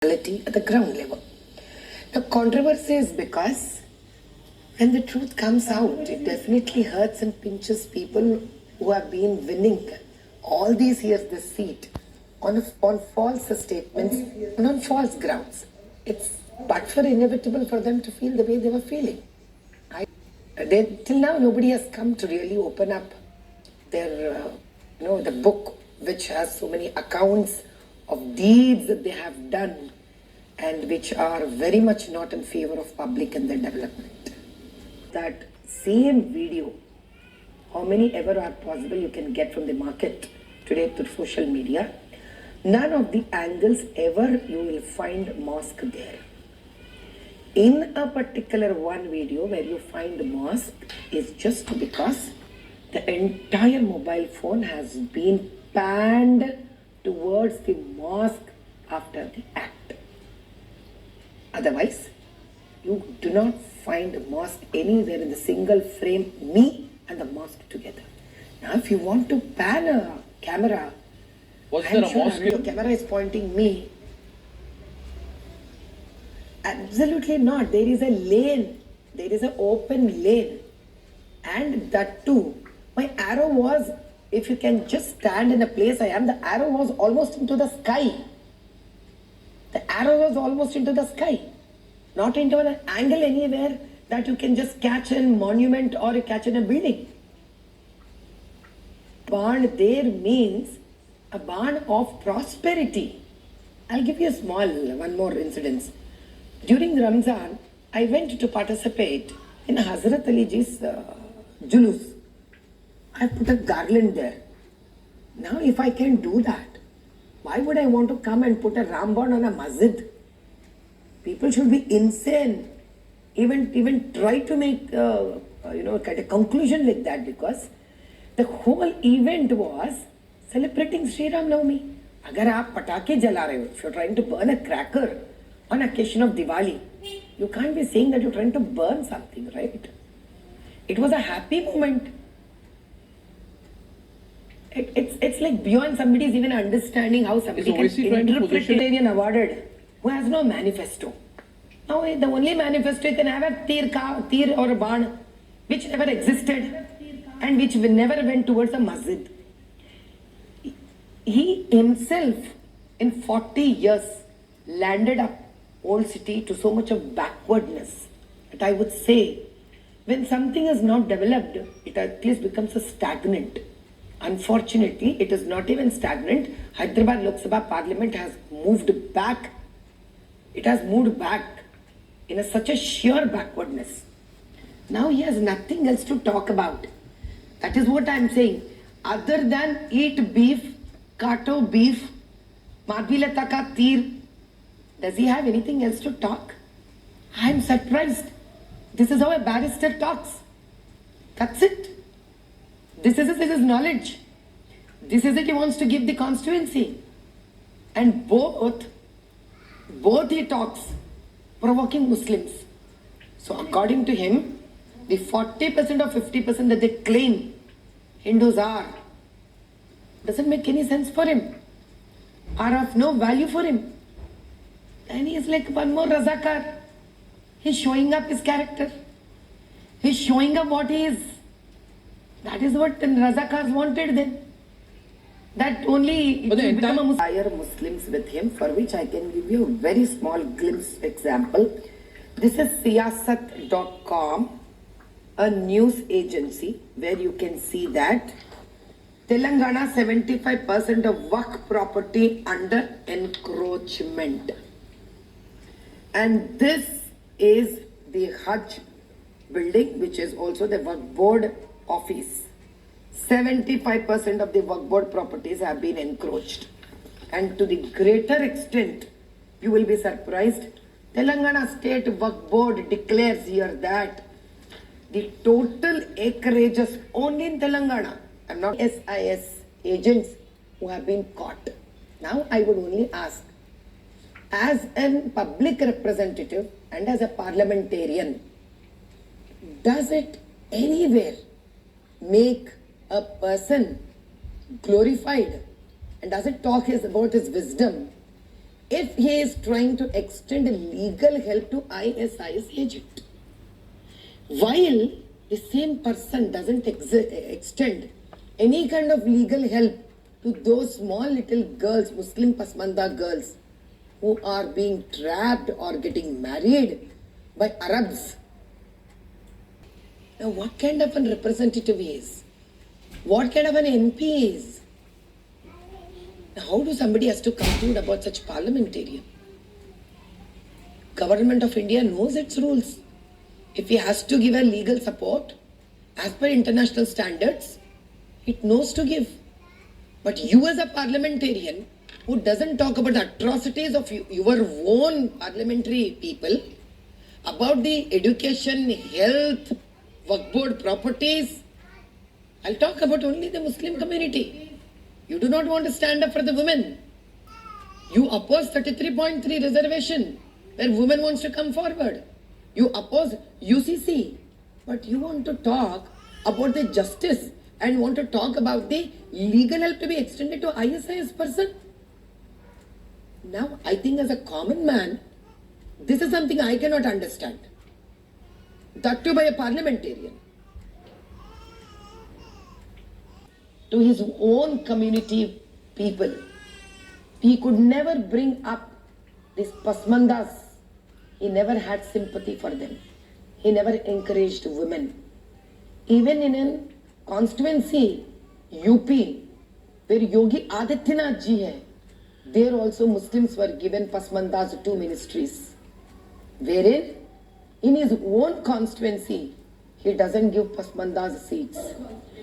reality at the ground level. The controversy is because when the truth comes out, it definitely hurts and pinches people who have been winning all these years the seat on false statements and on false grounds. It's but for inevitable for them to feel the way they were feeling. Till now, nobody has come to really open up their, the book which has so many accounts of deeds that they have done and which are very much not in favor of public and their development. That same video, how many ever are possible you can get from the market today through social media, none of the angles ever you will find mosque there. In a particular one video where you find mosque is just because the entire mobile phone has been panned towards the mosque after the act. Otherwise, you do not find a mosque anywhere in the single frame, me and the mosque together. Now, if you want to pan a camera, the camera is pointing me. Absolutely not. There is a lane. There is an open lane. And that too, my arrow was, if you can just stand in the place I am, the arrow was almost into the sky. The arrow was almost into the sky. Not into an angle anywhere that you can just catch a monument or catch in a building. Barn there means a barn of prosperity. I'll give you one more incident. During Ramzan, I went to participate in Hazrat Ali Ji's Julus. I put a garland there. Now, if I can do that, why would I want to come and put a Ramban on a masjid? People should be insane. Even try to make a conclusion like that, because the whole event was celebrating Sri Ram Navami. Agar aap patake jala rahe ho, if you're trying to burn a cracker on occasion of Diwali, you can't be saying that you're trying to burn something, right? It was a happy moment. It's like beyond somebody's even understanding how somebody can interpret an awarded who has no manifesto. Now, the only manifesto you can have a tir or a barn which never existed and which never went towards a masjid. He himself in 40 years landed up old city to so much of backwardness that I would say when something is not developed, it at least becomes a stagnant. Unfortunately, it is not even stagnant. Hydrabad Lok Sabha Parliament has moved back. It has moved back in such a sheer backwardness. Now he has nothing else to talk about. That is what I am saying. Other than eat beef, kato beef, Madhavi Lata ka tir, does he have anything else to talk? I am surprised. This is how a barrister talks. That's it. This is his knowledge. This is it he wants to give the constituency. And both he talks provoking Muslims. So according to him, the 40% or 50% that they claim Hindus are, doesn't make any sense for him, are of no value for him. And he is like one more Razakar. He's showing up his character. He's showing up what he is. That is what the Razakars wanted then. That only become a Muslims with him, for which I can give you a very small glimpse example. This is siyasat.com, a news agency where you can see that Telangana 75% of Waqf property under encroachment. And this is the Hajj building, which is also the Waqf board office. 75% of the Waqf board properties have been encroached. And to the greater extent, you will be surprised, Telangana State Waqf Board declares here that the total acreages only in Telangana, and not SIS agents who have been caught. Now I would only ask, as a public representative and as a parliamentarian, does it anywhere make a person glorified, and does it talk about his wisdom if he is trying to extend legal help to ISIS agent, while the same person doesn't extend any kind of legal help to those small little girls, Muslim Pasmanda girls, who are being trapped or getting married by Arabs. Now, what kind of a representative he is? What kind of an MP he is? Now, how do somebody has to conclude about such parliamentarian? Government of India knows its rules. If he has to give a legal support as per international standards, it knows to give. But you as a parliamentarian who doesn't talk about the atrocities of your own parliamentary people, about the education, health, work board properties, I'll talk about only the Muslim community. You do not want to stand up for the women. You oppose 33.3 reservation where women wants to come forward. You oppose UCC, but you want to talk about the justice and want to talk about the legal help to be extended to ISIS person. Now, I think as a common man, this is something I cannot understand. That too by a parliamentarian. To his own community people, he could never bring up these Pasmandas. He never had sympathy for them. He never encouraged women. Even in a constituency, UP, where Yogi Adityanath ji hai, there also Muslims were given Pasmandas 2 ministries. Wherein, in his own constituency, he doesn't give Pasmandas seats.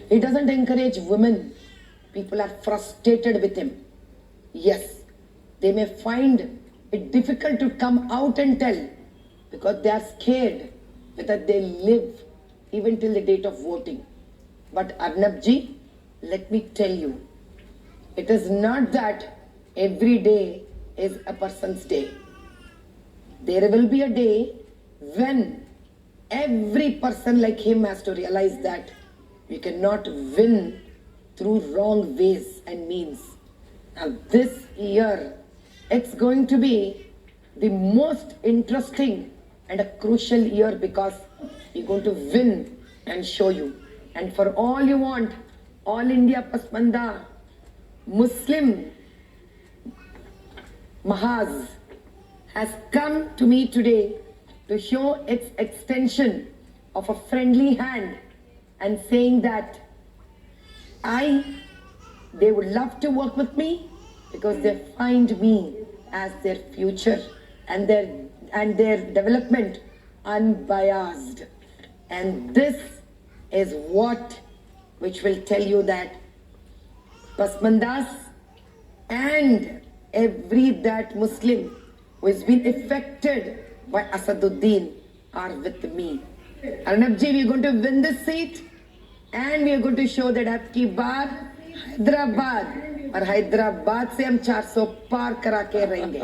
He doesn't encourage women. People are frustrated with him. Yes, they may find it difficult to come out and tell because they are scared whether they live even till the date of voting. But Arnabji, let me tell you, it is not that every day is a person's day. There will be a day when every person like him has to realize that we cannot win through wrong ways and means. Now this year, it's going to be the most interesting and a crucial year because we're going to win and show you. And for all you want, All India Pasmanda Muslim Mahaz has come to me today to show its extension of a friendly hand and saying that they would love to work with me because they find me as their future and their development unbiased. And this is which will tell you that Pasmandas and every that Muslim who has been affected by Asaduddin are with me. Arnabji, we are going to win this seat and we are going to show that आपकी बार Hyderabad और Hyderabad से हम 400 पार करा के रहेंगे.